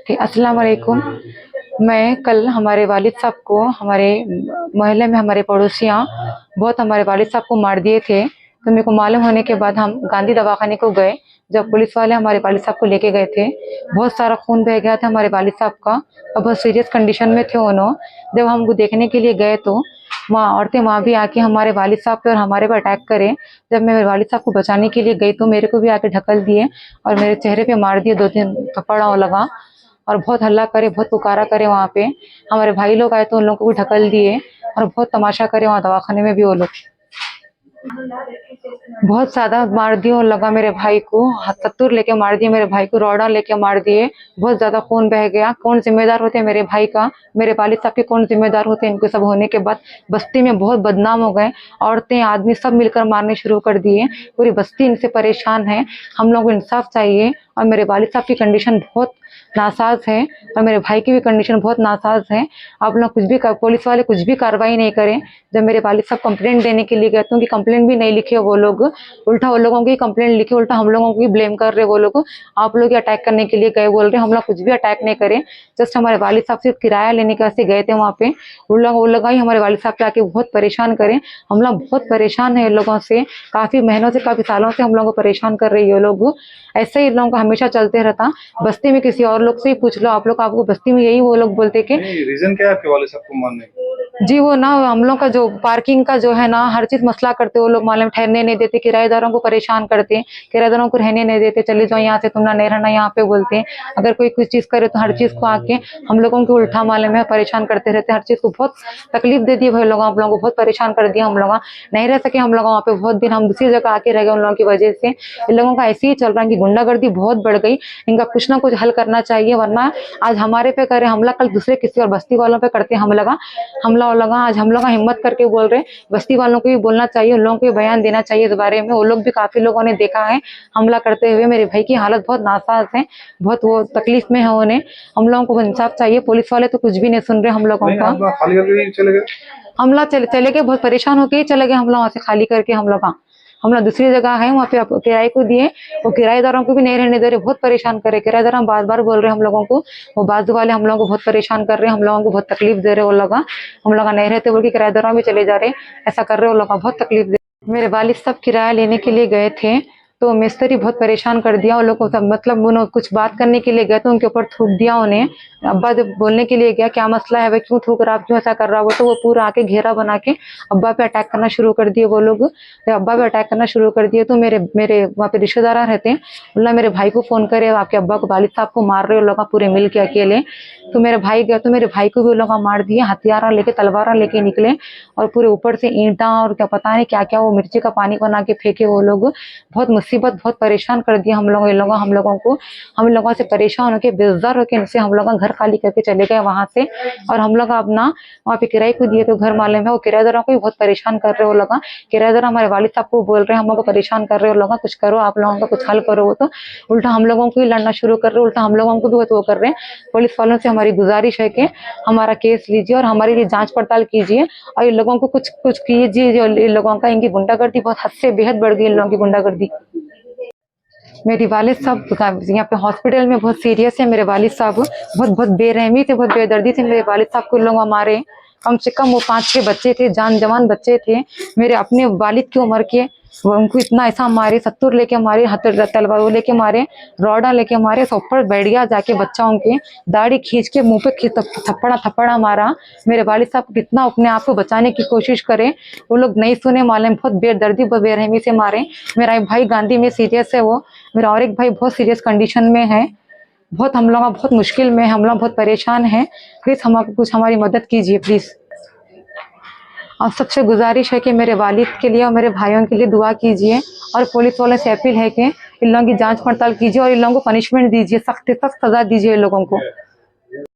अस्सलाम वालेकुम। मैं कल हमारे वालिद साहब को हमारे मोहल्ले में हमारे पड़ोसियाँ बहुत हमारे वालिद साहब को मार दिए थे। तो मेरे को मालूम होने के बाद हम गांधी दवाखाने को गए। जब पुलिस वाले हमारे वालिद साहब को लेके गए थे, बहुत सारा खून बह गया था हमारे वालिद साहब का और बहुत सीरियस कंडीशन में थे उन्होंने। जब हम देखने के लिए गए तो वहाँ औरतें वहाँ भी आके हमारे वालिद साहब पे और हमारे पे अटैक करे। जब मैं मेरे वालिद साहब को बचाने के लिए गई तो मेरे को भी आके ढकल दिए और मेरे चेहरे पे मार दिए, 2-3 थप्पड़ लगा और बहुत हल्ला करे, बहुत पुकारा करे। वहाँ पे हमारे भाई लोग आए तो उन लोगों को भी ढकल दिए और बहुत तमाशा करे वहाँ दवाखाने में भी वो लोग। बहुत ज्यादा मार दिए उन लगा मेरे भाई को, सत्तूर लेके मार दिए मेरे भाई को, रॉडा लेके मार दिए। बहुत ज्यादा खून बह गया। कौन जिम्मेदार होते मेरे भाई का, मेरे वालिद साहब के कौन जिम्मेदार होते इनके सब होने के बाद? बस्ती में बहुत बदनाम हो गए। औरतें आदमी सब मिलकर मारने शुरू कर दिए। पूरी बस्ती इनसे परेशान है। हम लोग को इंसाफ चाहिए। और मेरे वालिद साहब की कंडीशन बहुत नासाज है और मेरे भाई की भी कंडीशन बहुत नासाज है। आप लोग कुछ भी पुलिस वाले कुछ भी कार्रवाई नहीं करें। जब मेरे वालिद साहब कंप्लेंट देने के लिए गए तो उनकी कंप्लेंट भी नहीं लिखे वो लोग, उल्टा वो लोगों की कंप्लेंट लिखे, उल्टा हम लोगों को ही ब्लेम कर रहे वो लोग। आप लोग अटैक करने के लिए गए बोल रहे, हम लोग कुछ भी अटैक नहीं करें। जस्ट हमारे वालिद साहब से किराया लेने के वास्ते गए थे वहाँ पे। वो लोग ही हमारे वालिद साहब के आके बहुत परेशान करें। हम लोग बहुत परेशान है इन लोगों से, काफी महीनों से काफी सालों से हम लोगों को परेशान कर रही है ये लोग। ऐसे ही इन लोगों का हमेशा चलते रहता। बस्ती में किसी और लोग से ही पूछ लो आप लोग, आपको बस्ती में यही वो लोग बोलते कि रीजन क्या है आपके वाले साहब को मारने का? जी वो ना हम लोग का जो पार्किंग का जो है ना, हर चीज मसला करते वो लोग। मालूम ठहरने नहीं देते, किराएदारों को परेशान करते, किराएदारों को रहने नहीं देते, चले जाओ यहाँ से, तुम ना नहीं रहना यहाँ पे बोलते हैं। अगर कोई कुछ चीज करे तो हर चीज को आके हम लोगों को उल्टा मालूम है परेशान करते रहते। हर चीज को बहुत तकलीफ दे दी भाई लोग, आप लोगों को बहुत परेशान कर दिया। हम लोग नहीं रह सके, हम लोग वहाँ पे बहुत दिन हम दूसरी जगह आके रह गए उन लोगों की वजह से। इन लोगों का ऐसे ही चल रहा है कि गुंडागर्दी बहुत बढ़ गई। इनका कुछ ना कुछ हल करना चाहिए, वरना आज हमारे पे करे हमला, कल दूसरे किसी और बस्ती वालों पे करते हमला लगा। आज हम लोग हिम्मत करके बोल रहे, बस्ती वालों को भी बोलना चाहिए, उन लोगों को भी बयान देना चाहिए इस बारे में। वो लोग भी काफी लोगों ने देखा है हमला करते हुए। मेरे भाई की हालत बहुत नासाज है, बहुत वो तकलीफ में है उन्हें। हम लोगों को इंसाफ चाहिए। पुलिस वाले तो कुछ भी नहीं सुन रहे हम लोगों का। खाली करके चले गए हमला चले गए, बहुत परेशान होके ही चले गए हम लोग वहाँ से खाली करके। हम लोग दूसरी जगह है वहाँ पे किराए को दिए, वो किराएदारों को भी नहीं रहने दे रहे, बहुत परेशान कर रहे। किराएदार हम बार बार बोल रहे हैं हम लोगों को, वो बाजू वाले हम लोगों को बहुत परेशान कर रहे हैं, हम लोगों को बहुत तकलीफ दे रहे वो लोग। हम लोग नहीं रहते बोल के किराएदारों भी चले जा रहे, ऐसा कर रहे वो लोग, बहुत तकलीफ दे। मेरे वालिद साहब किराया लेने के लिए गए थे तो मिस्त्री बहुत परेशान कर दिया उन लोग को। सब मतलब उन्होंने कुछ बात करने के लिए गए तो उनके ऊपर थूक दिया उन्हें। अब्बा जब बोलने के लिए गया क्या मसला है भाई, क्यों थूक रहा, क्यों ऐसा कर रहा, वो तो वो पूरा आके घेरा बना के अब्बा पे अटैक करना शुरू कर दिए वो लोग। जब अब्बा पे अटैक करना शुरू कर दिए तो मेरे वहाँ पे रिश्तेदार रहते हैं, बोला मेरे भाई को फोन करे, आपके अब्बा को वालिद साहब को मार रहे हो लोग पूरे मिल के अकेले। तो मेरे भाई गया तो मेरे भाई को भी वो लोग मार दिए, हथियारा लेके तलवारा लेके निकले और पूरे ऊपर से ईंटा और क्या पता नहीं क्या क्या वो मिर्ची का पानी बना के फेंके वो लोग। बहुत मुसीबत, बहुत परेशान कर दिया हम लोगों को। हम लोगों से परेशान होकर बेजार होकर इनसे हम लोग घर खाली करके चले गए वहां से। और हम लोग अपना वहाँ पे किराए को दिए तो घर मालूम है वो किराएदारों को भी बहुत परेशान कर रहे हो लोग। किराएदार हमारे वालिद साहब को बोल रहे हैं हम लोग को परेशान कर रहे हो लोग, कुछ करो आप लोगों का, कुछ हल करो। वो तो उल्टा हम लोगों को ही लड़ना शुरू कर रहे हो, उल्टा हम लोगों को भी वो कर रहे हैं। पुलिस वालों से हमारी गुजारिश है कि हमारा केस लीजिए और हमारी लिए जांच पड़ताल कीजिए और इन लोगों को कुछ कीजिए। जो इन लोगों का, इनकी गुंडागर्दी बहुत हद से बेहद बढ़ गई इन लोगों की गुंडागर्दी। मेरी वालिद साहब यहाँ पे हॉस्पिटल में बहुत सीरियस है। मेरे वालिद साहब बहुत बहुत बेरहमी थे, बहुत बेदर्दी थे मेरे वालिद साहब को। लोग हमारे कम से कम वो 5-6 बच्चे थे, जवान बच्चे थे मेरे अपने वालिद की उम्र के। वो उनको इतना ऐसा मारे, सत्तूर लेके मारे, तलवार वो लेके मारे, रॉडा लेके मारे, सब ऊपर बैठ गया जाके बच्चाओं के दाढ़ी खींच के मुंह पे थप्पड़ा मारा। मेरे वालिद साहब कितना अपने आप को बचाने की कोशिश करे, वो लोग नहीं सुने मालूम, बहुत बेदर्दी बेरहमी से मारे। मेरा एक भाई गांधी में सीरियस है, वो मेरा और एक भाई बहुत सीरियस कंडीशन में है। बहुत हम लोग बहुत मुश्किल में, हम लोग बहुत परेशान हैं। प्लीज हमको कुछ हमारी मदद कीजिए प्लीज। और सबसे गुजारिश है कि मेरे वालिद के लिए और मेरे भाइयों के लिए दुआ कीजिए और पुलिस वालों से अपील है कि इन लोगों की जांच पड़ताल कीजिए और इन लोगों को पनिशमेंट दीजिए, सख्त से सख्त सजा दीजिए इन लोगों को।